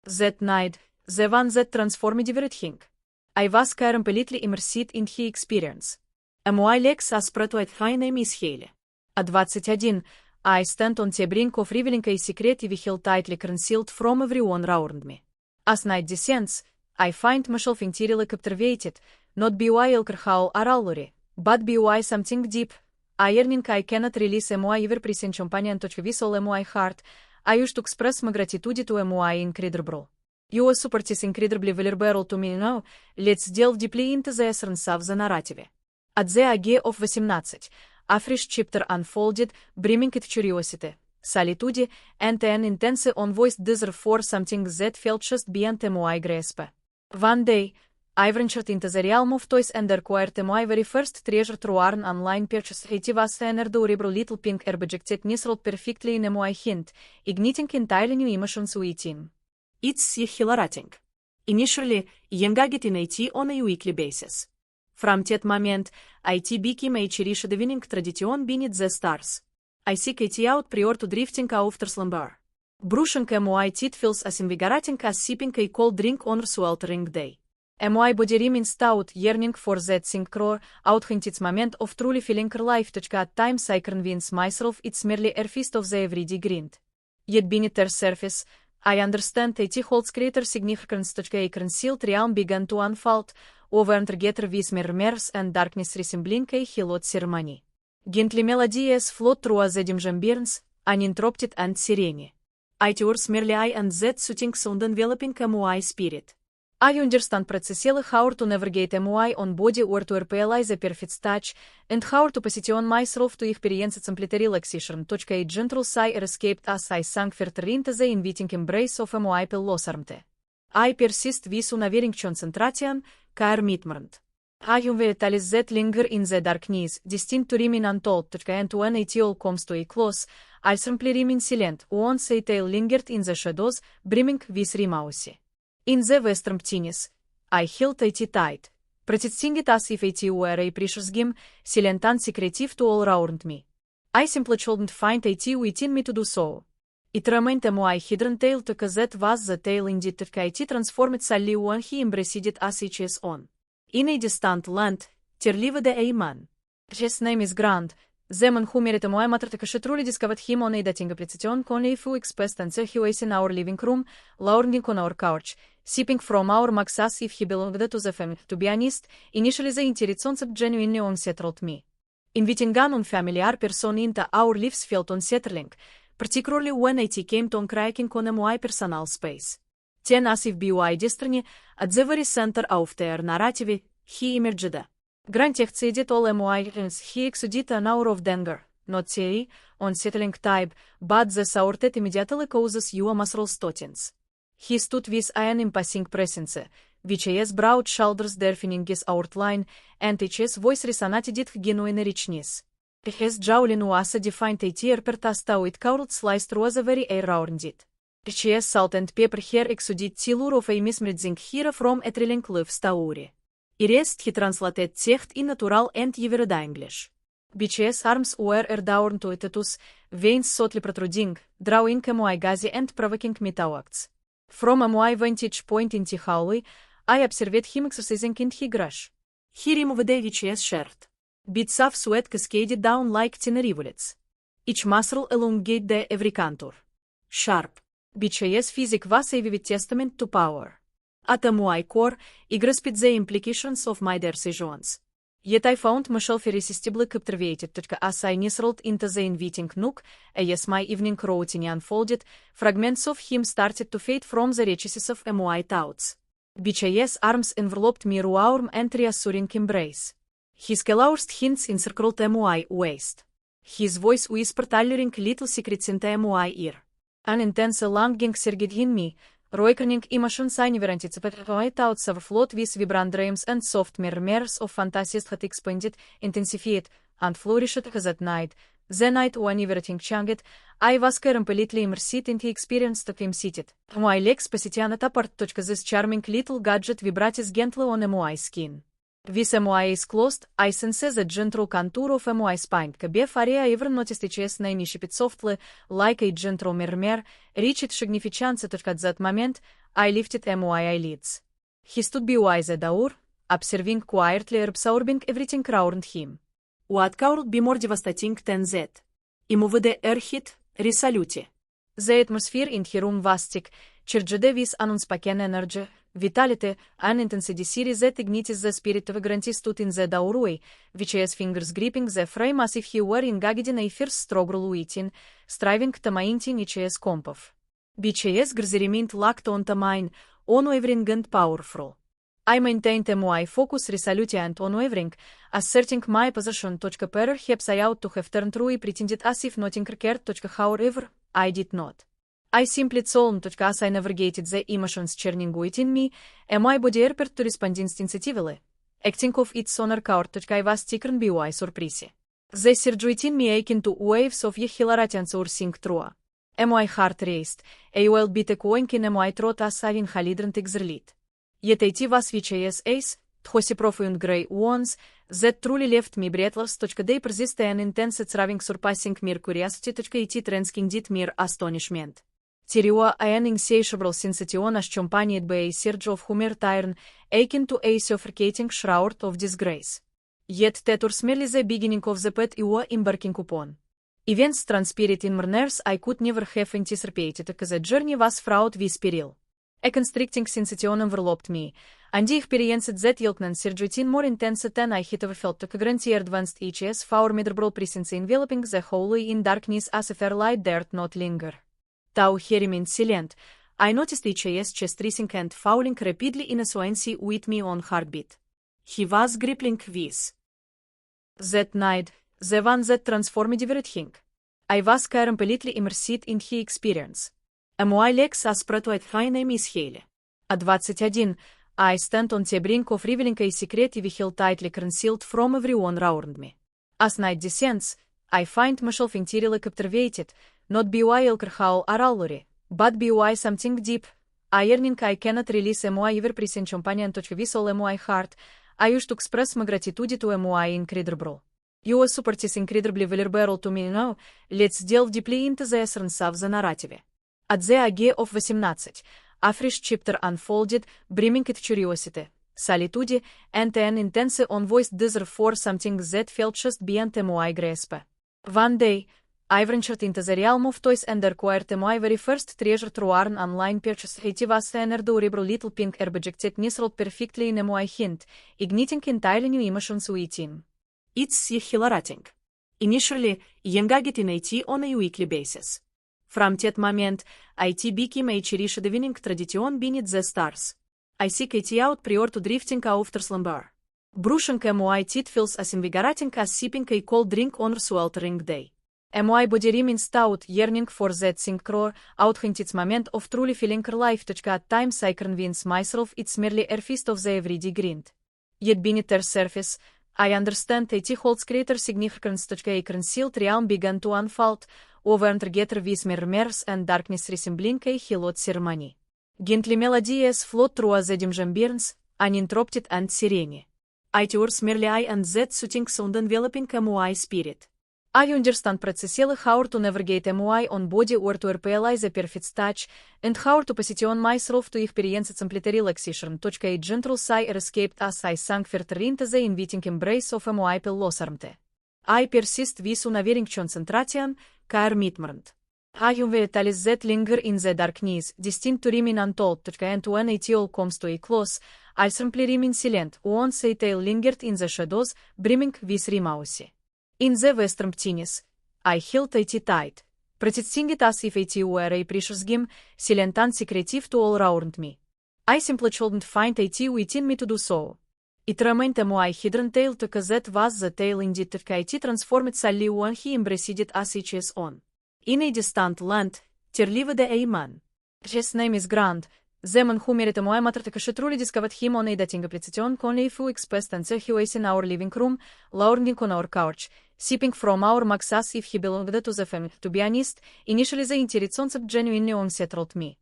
Z night, the one that transformed everything. I was completely immersed in his experience. My legs are spread wide Hain misheile. A 21, I stand on the brink of revealing a secret we held tightly concealed from everyone around me. As night descends, I find myself entirely captivated, not by alcohol or allure, but by something deep. A yearning I cannot release my ever-present companion touch vessel my heart. I wish to express my gratitude to my incredible. Your support is incredibly valuable to me now. Let's delve deeply into the essence of the narrative. At the age of 18, a fresh chapter unfolded, brimming with curiosity, solitude, and an intense unvoiced desire for something that felt just beyond my grasp. One day, I ventured into the realm of toys and acquired my very first treasure through an online purchase. It was an adorable little pink object that nestled perfectly in my hand, igniting entirely new emotions within. It's exhilarating. Initially, engaged in IT on a weekly basis. From that moment, IT became a cherished evening tradition beneath the stars. I seek it out prior to drifting after slumber. Brushing my teeth feels as invigorating as sipping a cold drink on a sweltering day. My body remains stout, yearning for that synchro, authentic moment of truly feeling alive. At times I convince myself it's merely a feast of the everyday grind. Yet beneath their surface, I understand it holds greater significance. A concealed realm began to unfold, woven together with murmurs and darkness resembling a hallowed ceremony. Gently melodies float through the dim chambers, uninterrupted and serene. It was merely I and that soothing sound enveloping my spirit. I understand precisely how to navigate my own body or to realize the perfect touch, and how to position myself to experience complete relaxation. A gentle sigh escaped as I sank further into the inviting embrace of my pillow's warmth. I persist with unwavering concentration, commitment. I unveils that linger in the darkness, destined to remain untold. And when it all comes to a close, I simply remain silent, once a tale lingered in the shadows, brimming with remorse. In the western emptiness, I held it tight, protecting it as if it were a precious gem, silent and secretive to all around me. I simply couldn't find it within me to do so. It remained my hidden tale, that was the tale indeed. It transformed solely when he embraced it as it is on. In a distant land, there lived a man. His name is Grand. The man who married my mother truly discovered him on a dating application only a few expressed, and he was in our living room, lounging on our couch, sipping from our mugs as if he belonged to the family. To be honest, initially the entire concept genuinely unsettled me. Inviting an unfamiliar person into our lives felt unsettling, particularly when it came to encroaching on my personal space. Then, as if by destiny, at the very center of their narrative, he emerged. Grant exceeded all my dreams. He exuded an aura of danger, not the unsettling type, but the sort that immediately causes you muscle stottings. He stood with an imposing presence, which his broad shoulders defining his outline, and his voice resonated with genuine richness. His jowling was defined a tear per tasta with curled sliced through the very air around it. His salt and pepper hair exuded the lure of a mesmerizing hero from a thrilling love story. I rest he translated text in natural and everyday English. Beech's arms were adorned to tattoos, veins subtly protruding, drawing my gaze and provoking me to acts. From my vantage point in the hallway, I observed him exercising in his garage. He removed Beech's shirt. Bits of sweat cascaded down like thin rivulets. Each muscle elongated every contour. Sharp. Beech's physique was a vivid testament to power. At my core, I grasped the implications of my decisions. Yet I found myself irresistibly captivated as I nestled into the inviting nook, as my evening routine unfolded, fragments of him started to fade from the recesses of my thoughts. Beech's arms enveloped me warm and reassuring embrace. His calloused hands encircled my waist. His voice whispered alluring little secrets into my ear. An intense longing surged in me, awakening emotions I never anticipated. My thoughts overflowed with vibrant dreams and soft murmurs of fantasies that expanded, intensified, and flourished that night. The night when everything changed, I was completely immersed in the experience that I'm seated. My legs positioned apart. This charming little gadget vibrates gently on my skin. With my eyes closed, I sense the gentle contour of my spine. Before I ever noticed its name shipped softly, like a gentle murmur, reached significance. At that moment, I lifted my eyelids. He stood by the door, observing quietly, absorbing everything around him. What could be more devastating than that? Imovede erhit, risalute. The atmosphere in the room was thick, charged with an unspoken energy, vitality, and intensity that ignited the spirit of a grantee stood in the doorway, with his fingers gripping the frame as if he were engaged in a fierce struggle within, striving to maintain his composure. Beech's gaze remained locked on mine, unwavering and powerful. I maintained my focus resolute and unwavering, asserting my position. Perhaps I ought to have turned through pretended as if nothing occurred. However, I did not. I simply told as I navigated the emotions churning within me, and my body appeared to respond instinctively, acting of its own accord. I was taken by surprise. The surge within me akin to waves of hilarity and soaring through. My heart raced, a well-beat echoing in my throat as I inhaled and exhaled. Yet it was VHS ace, tchosi profound grey ones, that truly left me breathless. They persist an intense thriving surpassing mere curiosity. It transcended mere astonishment. Terror an insatiable sensation as accompanied by a surge of humor iron, akin to a suffocating shroud of disgrace. Yet that was merely the beginning of the path you were embarking upon. Events transpired in manners I could never have anticipated, because the journey was fraught with peril. A constricting sensation enveloped me, and I experienced that yelknan surge more intense than I had ever felt. Guarantee advanced HS formidable presence enveloping the whole in darkness as if light dared not linger. Though he remained silent, I noticed HS chest racing and falling rapidly in accordance with my own heartbeat. He was grappling with that night, the one that transformed everything. I was completely immersed in his experience. My legs are spread wide. Hain is Hain. At 21, I stand on the brink of revealing a secret we held tightly concealed from everyone around me. As night descends, I find myself entirely captivated, not by alcohol or allure, but by something deep, a yearning I cannot release. My ever-present companion with all my heart, I used to express my gratitude to my incredible. Your support is incredibly valuable to me now. Let's delve deeply into the essence of the narrative. At the age of 18, a fresh chapter unfolded, brimming with curiosity, solitude, and an intense unvoiced desire for something that felt just beyond my grasp. One day, I ventured into the realm of toys and acquired my very first treasure through an online purchase. It was an adorable little pink object that nestled perfectly in my hand, igniting entirely new emotions within. It's exhilarating. Initially, engaged in IT on a weekly basis. From that moment, IT became a cherished evening tradition beneath the stars. I seek it out prior to drifting after slumber. Brushing my teeth feels as invigorating as sipping a cold drink on a sweltering day. My body remains taut, yearning for that synchro, authentic moment of truly feeling alive. At times I convince myself it's merely a feast of the everyday grind. Yet beneath their surface, I understand it holds greater significance. A concealed realm began to unfold, over together with murmurs and darkness resembling a hallowed ceremony. Gently melodies float through the dim ambience, uninterrupted and serene. It was merely I and that soothing sound enveloping my spirit. I understand precisely how to navigate my own body or to realize the perfect touch, and how to position myself to experience complete relaxation. A gentle sigh escaped as I sank further into the inviting embrace of my pillow's warmth. I persist with unwavering concentration, commitment. I unveil that linger in the darkness, destined to remain untold. And when it all comes to a close, I simply remain silent. Once a tale lingered in the shadows, brimming with remorse. In the vast emptiness, I held it tight, protecting it as if it were a precious gem, silent and secretive to all around me. I simply couldn't find it within me to do so. It remained my hidden tale, because that was the tale indeed. It transformed solely when he embraced it as it is on. In a distant land, there lived a man. His name is Grant. The man who married my mother truly discovered him on a dating application only a few expressed, and so he was in our living room, lounging on our couch, sipping from our mugs as if he belonged to the family. To be honest, initially the entire concept genuinely unsettled me.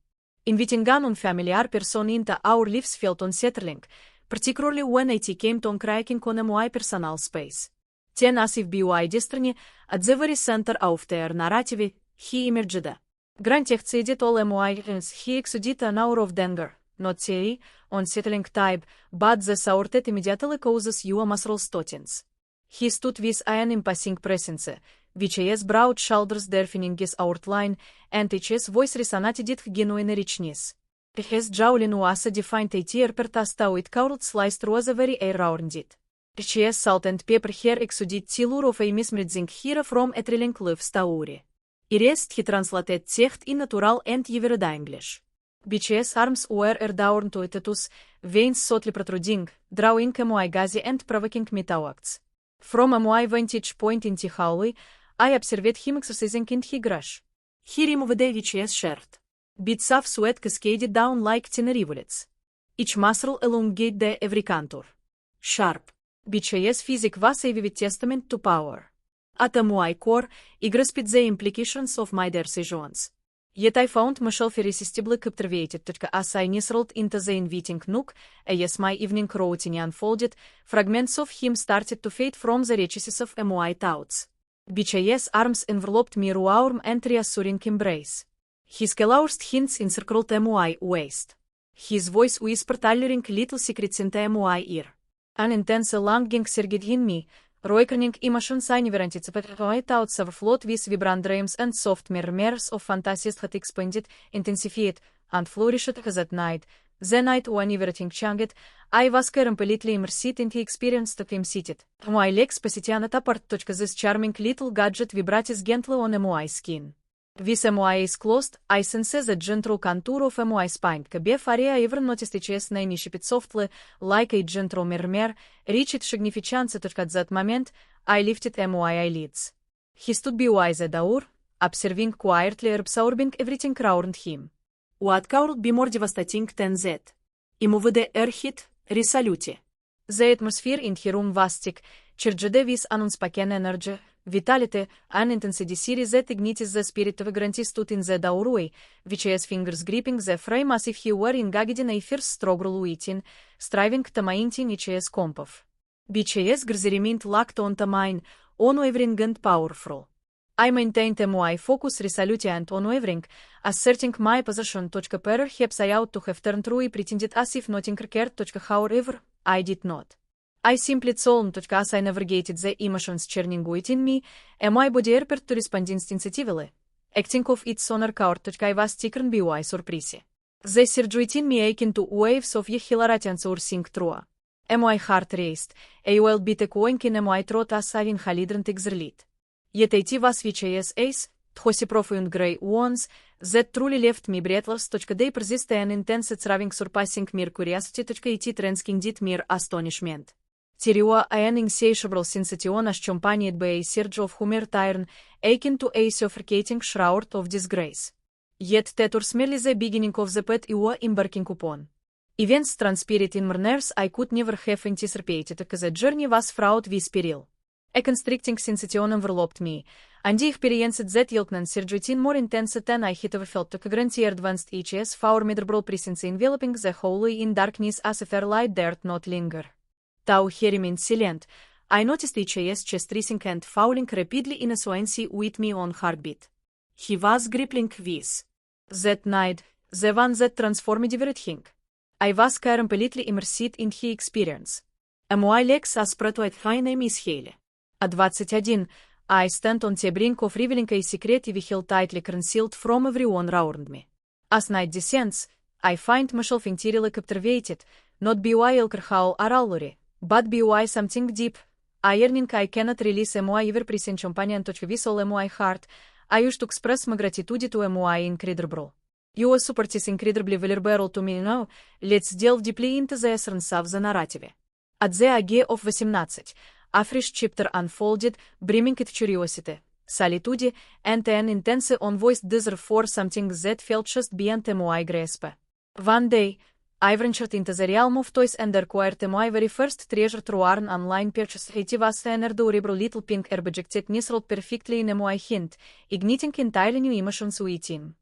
Inviting an unfamiliar person into our lives felt unsettling, particularly when it came to encroaching on my personal space. Then, as if by destiny, at the very center of their narrative, he emerged. Grantech cedit all moigens he exudita naur of denger, not cei, on settling type, but the saurtet immediately causes you muscle stotins. He stood with an impassing presence, which is broad shoulders deafening his outline, and his voice resonated genuine richness. His jowling was a defined etier per tasta with cold sliced rosa very air rounded. His salt and pepper here exudit tilur of a mismridzing here from a trilling cliff stauri. Irest he translated techt in natural and yeverda English. Beech's arms were down to itetus, veins subtly protruding, drawing a moai gazi and provoking metawacts. From a moai vantage point in Tihauli, I observed him exercising in higrush. He removed Beech's shirt. Bits of sweat cascaded down like thin rivulets. Each muscle elongated the every contour. Sharp. Beech's physique was a vivid testament to power. At a moai core, I grasped the implications of my decisions. Yet I found myself irresistibly captivated as I nestled into the inviting nook, as my evening routine unfolded, fragments of him started to fade from the recesses of a moai thoughts. Beech's arms enveloped me warm and reassuring embrace. His calloused hands encircled a moai waist. His voice whispered alluring little secrets into a moai ear. An intense longing surged in me, roikerning emotions I never anticipated. My thoughts overflowed with vibrant dreams and soft murmurs of fantasies had expanded, intensified, and flourished that night. The night when everything changed, I was completely immersed in the experience of him seated. My legs positioned apart. This charming little gadget vibrates gently on a moai skin. With a moai is closed, I sense the gentle contour of a moai spine. Before I ever noticed its name shipped softly, like a gentle murmur, reached significance. At that moment, I lifted a moai eyelids. He stood by the door, observing quietly, absorbing everything around him. What could be more devastating than that? Moved air hit, resolute. The atmosphere in the room was thick, charged with unspoken energy, vitality, and intensity that ignited the spirit of a grantee stood in the doorway, which his fingers gripping the frame as if he were engaged in a fierce struggle within, striving to maintain his composure. Beech's gaze remained locked onto mine, unwavering and powerful. I maintained a moai focus, resolute and unwavering, asserting my position. Perhaps I ought to have turned away, pretended as if nothing occurred. However, I did not. I simply told as I navigated the emotions churning within me, and my body appeared to respond instinctively. Acting of its own accord, I was taken by surprise. The surge within me akin to waves of hilarity soaring through. My heart raced, a well-beat echoing in my throat as I inhaled exerlit. Yet it was Beech's eyes, those profound grey ones, that truly left me breathless. They persisted an intense thriving surpassing mere curiosity. It transcended mere astonishment. Tereo an insatiable sensation as accompanied by a surge of humor iron, akin to a suffocating shroud of disgrace. Yet that was merely the beginning of the path I was embarking upon. Events transpired in manners I could never have anticipated. The journey was fraught with peril. A constricting sensation enveloped me, and I experienced that yelknan surge more intense than I had ever felt. Grantee advanced his formidable presence enveloping the whole in darkness as if air light dared not linger. Though he remained silent, I noticed his chest racing and falling rapidly in accordance with my own heartbeat. He was grappling with that night, the one that transformed everything. I was completely immersed in his experience. A moai legs as spread with Hain изменилось. At 21, I stand on the brink of revealing a secret I held tightly concealed from everyone around me. As night descends, I find myself entirely captivated, not by alcohol or allure, but by something deep, a yearning I cannot release. A moai ever-present companion with all a moai heart. I wish to express my gratitude to a moai incredible. Your support is incredibly valuable to me now. Let's delve deeply into the essence of the narrative. At the age of 18, a fresh chapter unfolded, brimming with curiosity, solitude, and an intense unvoiced desire for something that felt just beyond a moai grasp. One day, I ventured into the realm of toys and acquired my very first treasure through an online purchase. It was an adorable little pink object that nestled perfectly in a moai hand, igniting entirely new emotions within.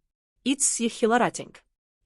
It's exhilarating.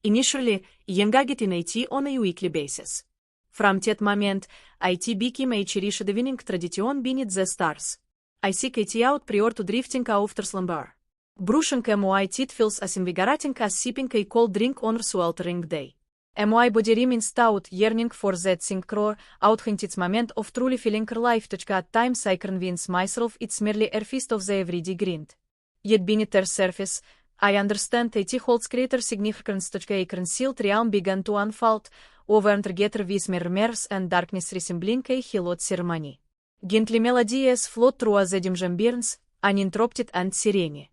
Initially, I engaged in IT on a weekly basis. From that moment, IT became a cherished evening tradition beneath the stars. I seek it out prior to drifting after slumber. Brushing MY titfils as invigorating as sipping a cold drink on sweltering day. MY body remains stout yearning for that synchro, outhinted moment of truly feeling life. At times I convince myself it's merely a feast of the everyday grind. Yet beneath their surface, I understand that it holds greater significance. A concealed realm began to unfold, over together with murmurs and darkness resembling a hilot ceremony. Gently melodies float through the dim burns, uninterrupted and serene.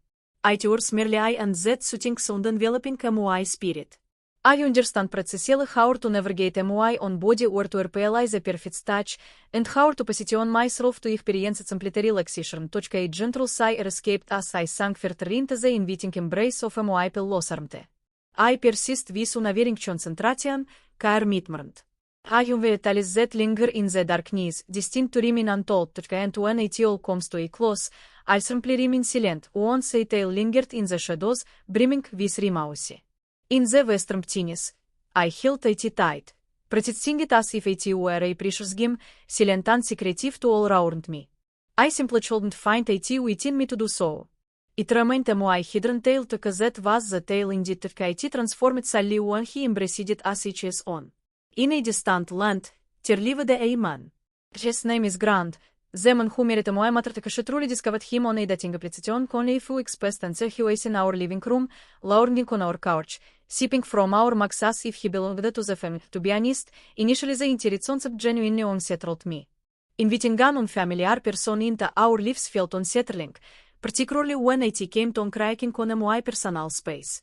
It was merely I and that soothing sound enveloping MY spirit. I understand precisely how to navigate MY on body or to realize the perfect touch, and how to position myself to experience complete relaxation. A gentle sigh escaped as I sank further into the inviting embrace of MY pillosarmte. I persist with unwavering concentration, care mitmrand. I unvetalis that linger in the darkness, destined to remain untold. And when it all comes to a close, I simply remain silent, once a tale lingered in the shadows, brimming with remorse. In the western emptiness, I held it tight, protecting it as if it were a precious gem, silent and secretive to all around me. I simply couldn't find it within me to do so. It remained my hidden tale, because that was the tale indeed. It transformed solely when he embraced it as it is on. In a distant land, there lived a man. His name is Grand. The man who married my mother truly discovered him on a dating application only a few weeks and he was in our living room, lounging on our couch, sipping from our mugs as if he belonged to the family. To be honest, initially the interest concept genuinely unsettled me. Inviting an unfamiliar person into our lives felt unsettling, particularly when it came to cracking on my personal space.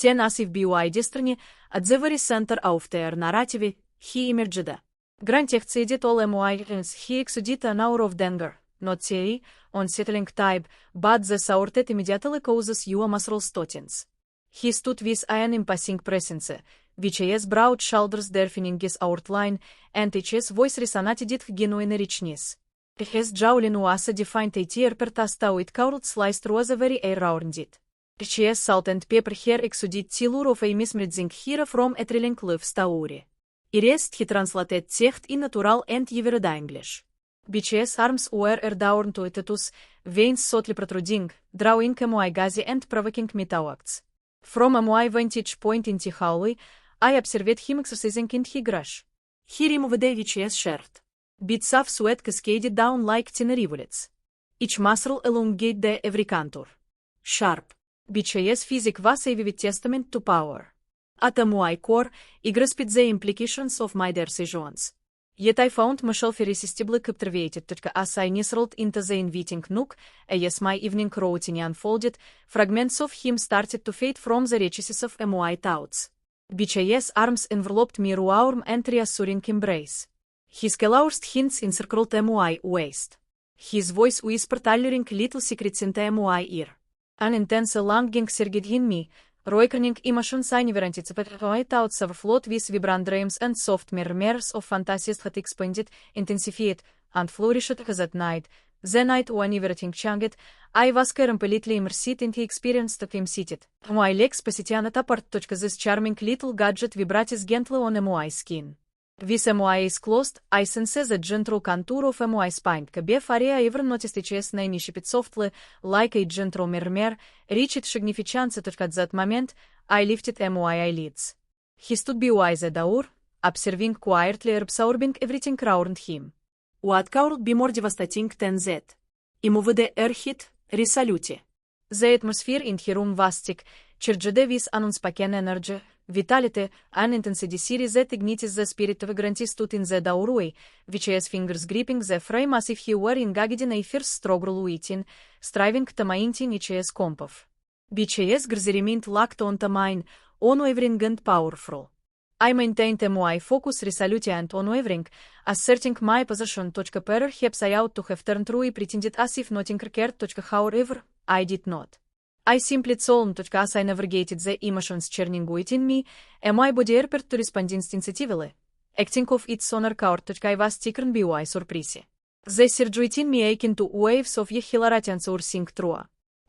Then as if by destiny, at the very center of their narrative, he emerged. Grant exceeded all my he exuded an aura of danger, not a unsettling type, but the sort that immediately causes you muscle stottings. He stood with an impassing presence, which his broad shoulders deafening his outline, and his voice resonated genuine richness. His jowling was defined a tear per tasta with curled slice through the very air around it. His salt and pepper hair exuded tillure of a mismerging hair from a thrilling love story. Rest he translated text in natural and everyday English. Beech's arms were adorned to its veins subtly protruding, drawing my gaze and provoking me to acts. From my vantage point in the hallway, I observed him exercising in his garage. He removed Beech's shirt. Bits of sweat cascaded down like tiny rivulets. Each muscle elongated every contour. Sharp. Beech's physique was a vivid testament to power. At my core, I grasped the implications of my decisions. Yet I found myself irresistibly captivated as I nestled into the inviting nook, as my evening routine unfolded, fragments of him started to fade from the recesses of my thoughts. Beech's arms enveloped me warm and reassuring embrace. His calloused hands encircled my waist. His voice whispered alluring little secrets into my ear. An intense longing surged in me, Roikerning emotions I never anticipated. My thoughts overflowed with vibrant dreams and soft murmurs of fantasies that expanded, intensified, and flourished that night. The night when everything changed, I was completely immersed in the experience that I'm seated. My legs positioned apart. This charming little gadget vibrates gently on my skin. With my eyes closed, I sense the gentle contour of my spine. Before I ever noticed its name shipped softly, like a gentle murmur, reached significance. At that moment, I lifted my eyelids. He stood by the door, observing quietly, absorbing everything around him. What could be more devastating than that? Moved hit, resolute. The atmosphere in the room was thick, charged with unspoken energy, vitality, and intensity that ignited the spirit of Grant stood in the doorway, with his fingers gripping the frame as if he were engaged in a fierce struggle within, striving to maintain his composure. Beech's gaze remained locked onto mine, unwavering and powerful. I maintained my focus resolute and unwavering, asserting my position. Perhaps I ought to have turned away, pretended as if nothing occurred. However, I did not. I simply told as I navigated the emotions churning within me, and my body appeared to respond instinctively. Acting of its own accord, I was taken by surprise. The surge within me akin to waves of hilarity coursing through.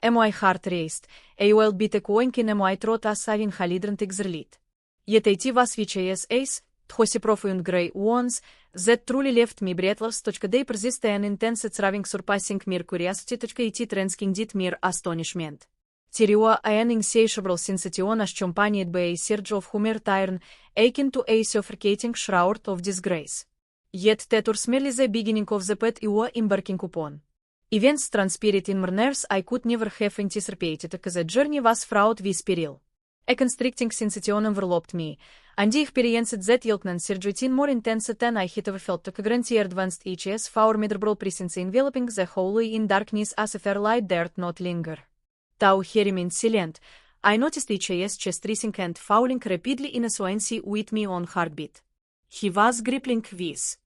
My heart raced, a well-beat echoing in my throat as I inhaled exhaled. Yet it was Beech's eyes, those profound grey ones, that truly left me breathless. They persisted an intense thriving surpassing mere curiosity. It transcended mere astonishment. Tiriua en insatiable sensation as companied by a surge of humor tyrn, akin to a suffocating shroud of disgrace. Yet that was merely the beginning of the path you were embarking upon. Events transpired in manners I could never have anticipated, the journey was fraught with peril. A constricting sensation enveloped me, and the experience that yielded surged more intense than I had ever felt. Granted advanced HS formidable presence enveloping the whole in darkness as if light dared not linger. Though he remained silent, I noticed HS chest racing and falling rapidly in accordance with my own heartbeat. He was grappling with